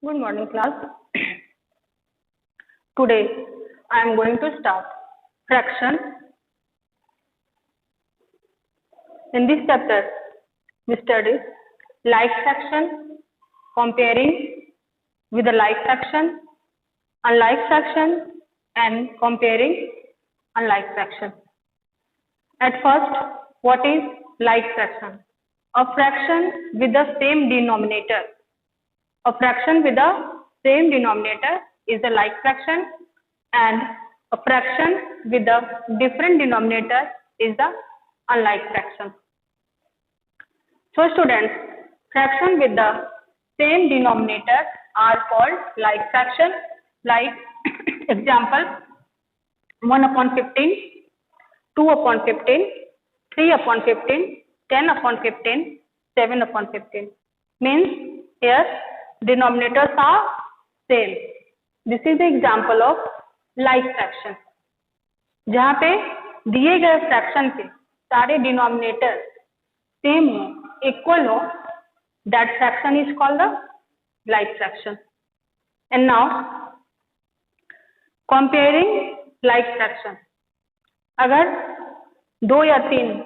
Good morning, class. Today, I am going to start fraction. In this chapter, we study like fraction, comparing with a like fraction, unlike fraction, and comparing unlike fraction. At first, what is like fraction? A fraction with the same denominator. A fraction with the same denominator is a like fraction, and a fraction with a different denominator is the unlike fraction. So students, fraction with the same denominator are called like fraction. Like example, 1 upon 15, 2 upon 15, 3 upon 15, 10 upon 15, 7 upon 15. Means here denominators are same. This is the example of like fraction. जहाँ पे दिए गए fraction के सारे denominator same हो, equal हो, that fraction is called the like fraction. And now comparing like fraction. अगर 2 या 3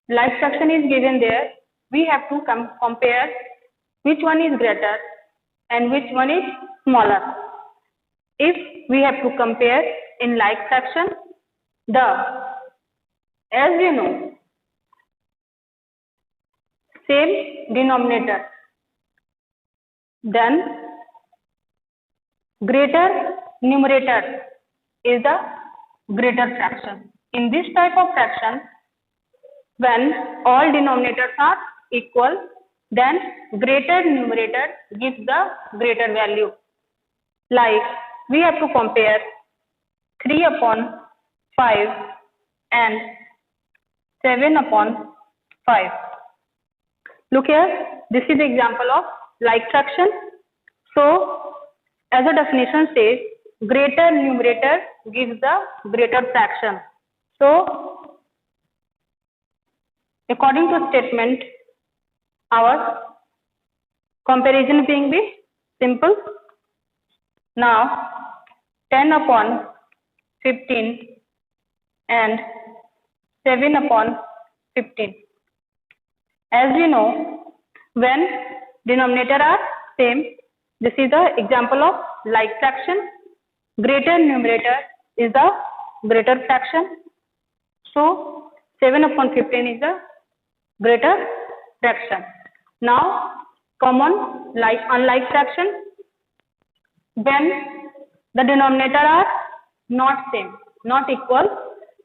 like fraction is given there, we have to compare which one is greater and which one is smaller. If we have to compare in like fraction, as you know, same denominator, then greater numerator is the greater fraction. In this type of fraction, when all denominators are equal, then greater numerator gives the greater value. Like we have to compare 3 upon 5 and 7 upon 5. Look here, this is the example of like fraction. So, as a definition says, greater numerator gives the greater fraction. So, according to statement, our comparison being be simple. Now, 10 upon 15 and 7 upon 15. As we know, when denominator are same, this is the example of like fraction. Greater numerator is the greater fraction. So, 7 upon 15 is the greater fraction. Now, common like unlike fraction. When the denominator are not same, not equal,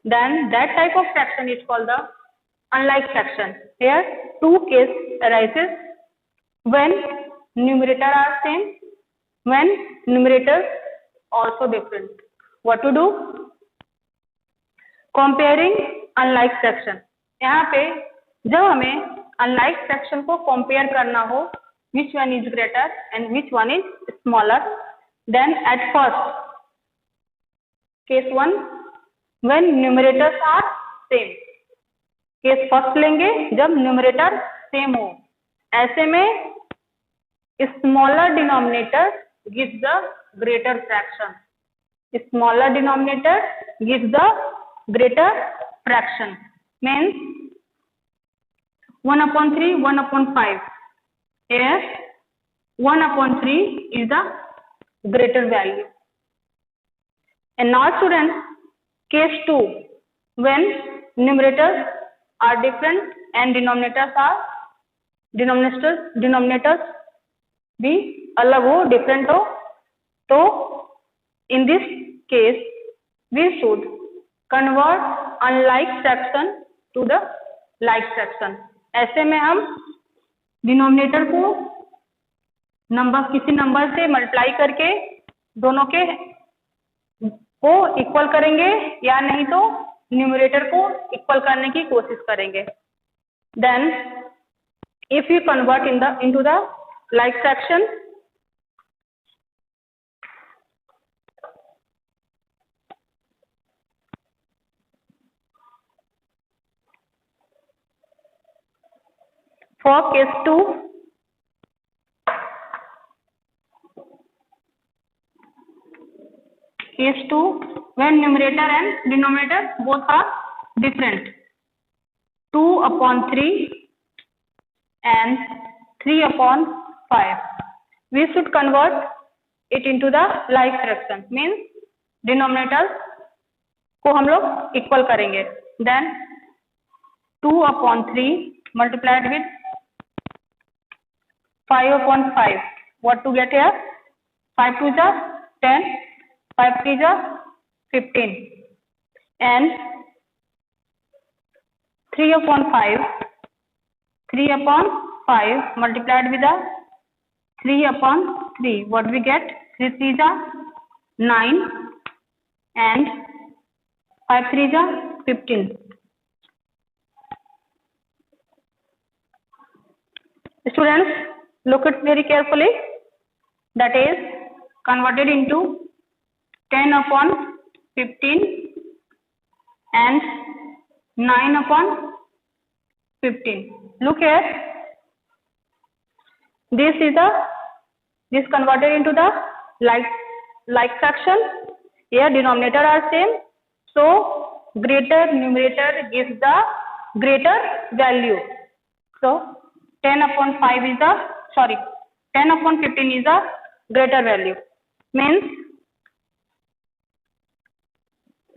then that type of fraction is called the unlike fraction. Here, two cases arises when numerator are same, when numerators also different. What to do? Comparing unlike fraction. यहाँ पे जब हमें unlike fraction को compare करना हो, which one is greater and which one is smaller, then at first, case 1, when numerators are same. Case first लेंगे जब numerator same हो, ऐसे में smaller denominator gives the greater fraction. Smaller denominator gives the greater fraction. Means 1 upon 3, 1 upon 5. Here 1 upon 3 is the greater value. And now students, case 2, when numerators are different and denominators भी अलग हो, different हो, तो in this case we should convert unlike fraction to the like fraction. ऐसे में हम denominator को किसी नंबर से मल्टीप्लाई करके दोनों के को इक्वल करेंगे या नहीं तो न्यूमरेटर को इक्वल करने की कोशिश करेंगे. Then if you convert into the like fraction, for case 2, is 2 when numerator and denominator both are different. 2 upon 3 and 3 upon 5. We should convert it into the like fraction, means denominator को हम लोग equal करेंगे. Then 2 upon 3 multiplied with 5 upon 5. What to get here? 5 2 is 10, 5 3 is 15, and 3 upon 5. 3 upon 5 multiplied with 3 upon 3. What we get? 3 3 is 9 and 5 3 is 15. Students, look at very carefully. That is converted into 10 upon 15 and 9 upon 15. Look here. This converted into the like fraction. Here denominator are same. So greater numerator gives the greater value. So 10 upon 5 is 10 upon 15 is a greater value. Means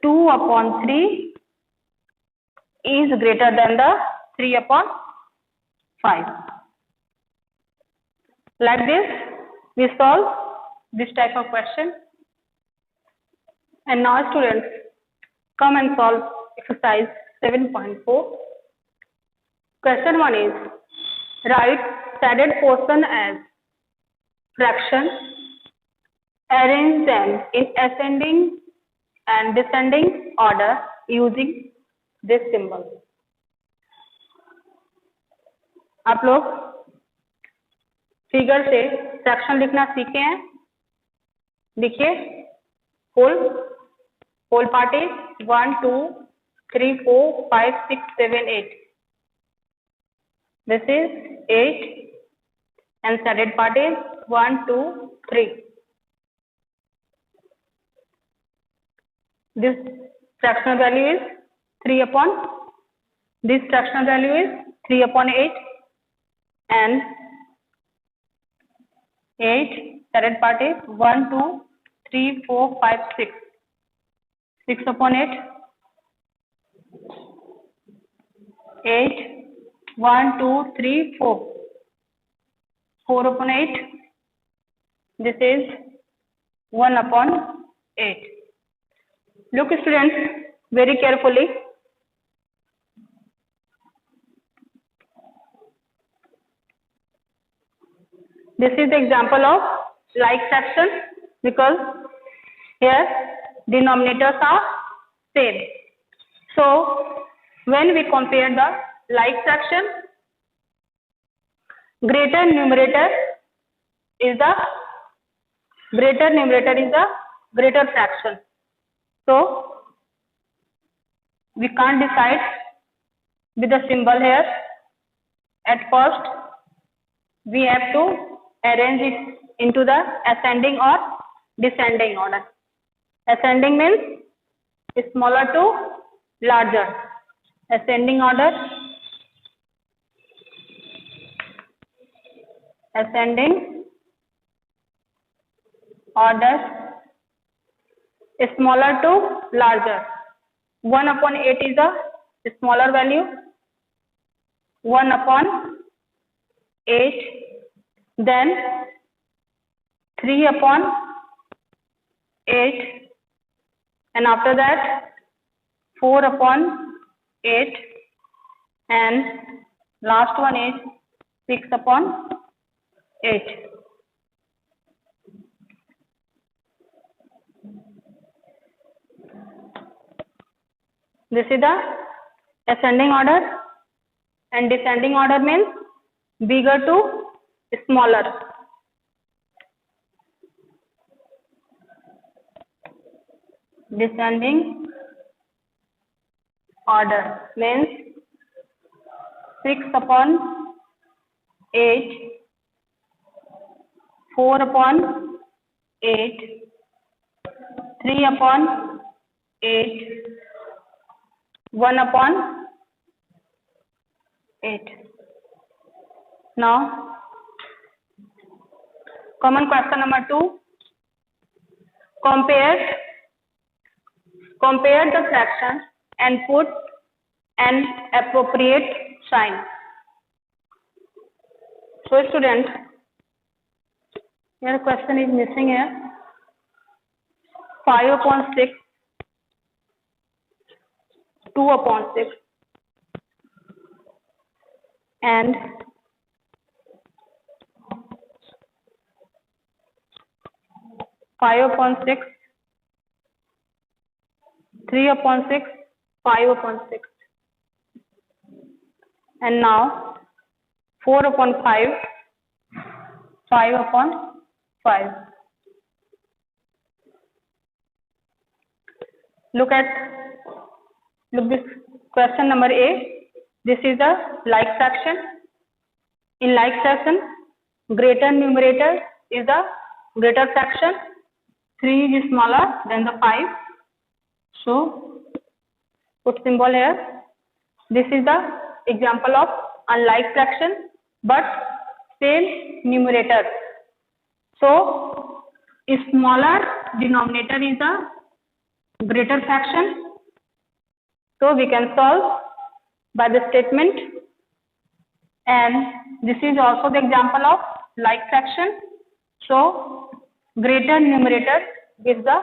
2 upon 3 is greater than the 3 upon 5. Like this, we solve this type of question. And now students, come and solve exercise 7.4. Question 1 is, write shaded portion as fraction, arrange them in ascending and descending order using this symbol. आप लोग figure से fraction लिखना सीखे हैं. देखिए, whole part is 1 2 3 4 5 6 7 8. This is 8 and shaded part is 1 2 3. This fractional value is 3 upon. This fractional value is 3 upon 8 and 8 shaded part is 1 2 3 4 5 6. 6 upon 8. 8 1 2 3 4. 4 upon 8. This is 1 upon 8. Look students very carefully. This is the example of like fraction because here denominators are same. So when we compare the like fraction, greater numerator is the greater fraction. So we can't decide with the symbol here. At first we have to arrange it into the ascending or descending order. Ascending means smaller to larger. Ascending order. Ascending order. Smaller to larger. 1 upon 8 is a smaller value. 1 upon 8. Then 3 upon 8. And after that 4 upon 8. And last one is 6 upon 8. This is the ascending order, and descending order means bigger to smaller. Descending order means 6 upon 8, 4 upon 8, 3 upon 8, 1 upon 8. Now, common question number 2. Compare the fractions and put an appropriate sign. So student, your question is missing here. 5 upon 6, 2 upon 6, and 5 upon 6, 3 upon 6, 5 upon 6, and now 4 upon 5, 5 upon 5. Look this question number A. This is a like fraction. In like fraction, greater numerator is the greater fraction. 3 is smaller than the 5. So put symbol here. This is the example of unlike fraction but same numerator. So a smaller denominator is a greater fraction. So we can solve by the statement, and this is also the example of like fraction. So greater numerator gives the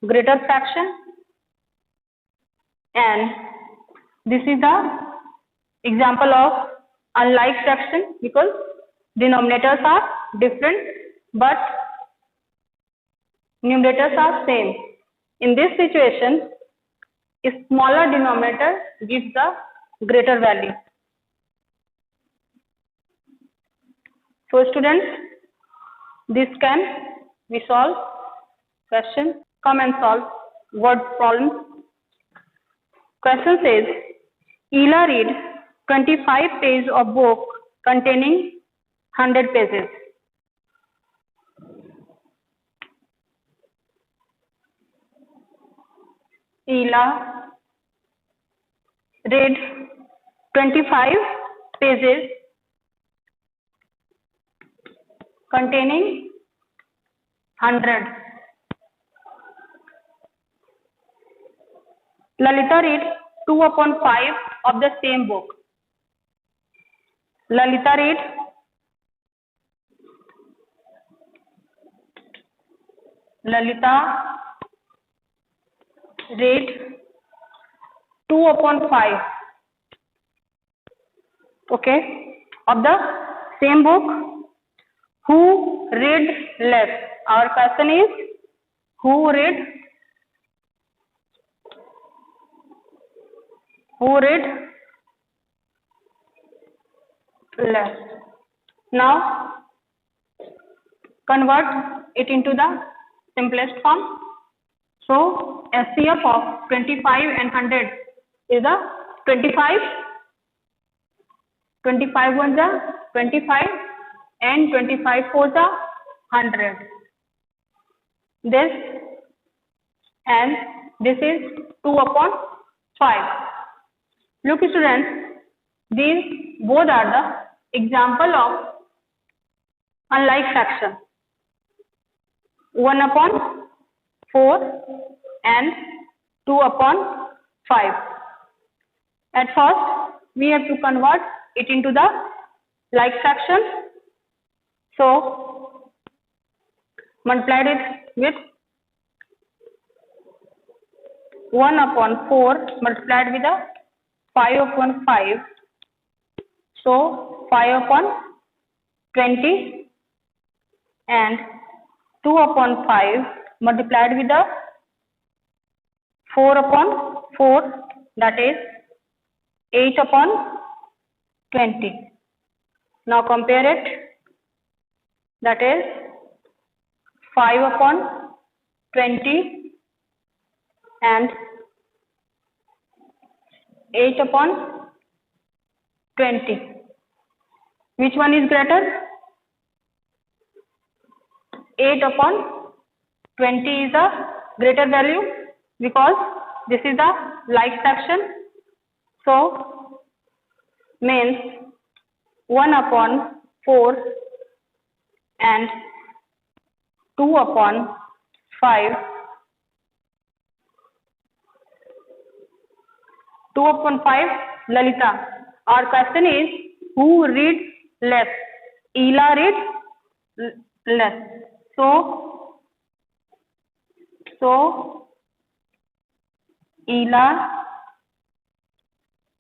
greater fraction, and this is the example of unlike fraction because denominators are different but numerators are same. In this situation, a smaller denominator gives the greater value. So students, this can we solve question. Come and solve word problems. Question says, Ela read 25 pages of book containing 100 pages. Ela read 25 pages containing 100. Lalita read 2 upon 5 of the same book. Lalita read read 2 upon 5, okay, of the same book. Who read less? Our question is who read less. Now convert it into the simplest form. So SCF of 25 and 100 is the 25. 25 ones are 25 and 25 fours are 100. This and this is 2 upon 5. Look students, these both are the example of unlike fraction. 1 upon 4 and 2 upon 5. At first, we have to convert it into the like fraction. So, multiplied it with 1 upon 4 multiplied with a 5 upon 5. So, 5 upon 20 and 2 upon 5 multiplied with the 4 upon 4, that is 8 upon 20. Now compare it, that is 5 upon 20 and 8 upon 20. Which one is greater? 8 upon 20 is the greater value because this is the like fraction. So means 1/4 and 2/5. 2/5. Lalita, our question is who reads less? Ela reads less. So Ela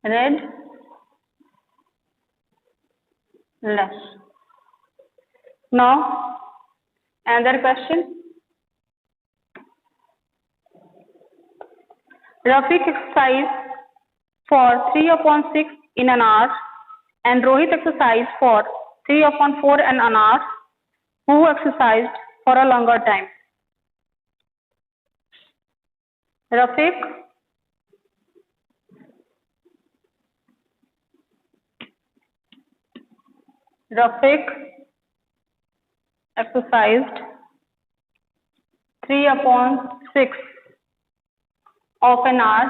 read less. Now another question. Rafiq exercise for 3/6 in an hour and Rohit exercised for 3/4 in an hour. Who exercised for a longer time? Rafiq exercised 3/6 of an hour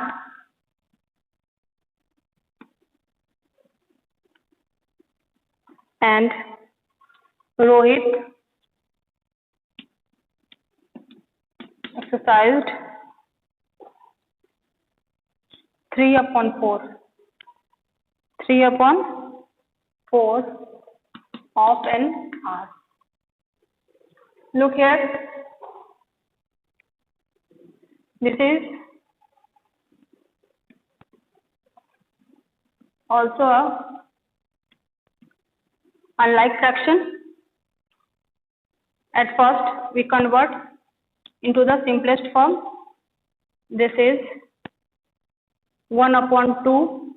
and Rohit exercised 3/4 of an hour. Look here, this is also a unlike fraction. At first we convert into the simplest form. This is 1/2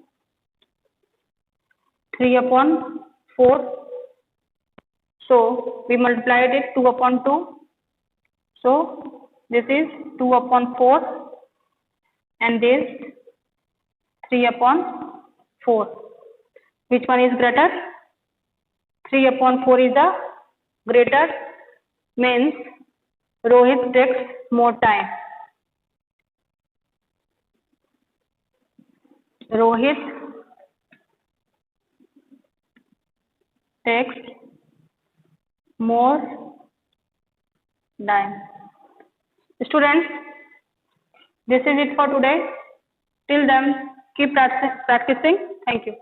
3/4. So we multiplied it 2/2. So this is 2/4 and this 3/4. Which one is greater? 3/4 is the greater, means Rohit takes more time. Rohit takes more time. Students, this is it for today. Till then, keep practicing. Thank you.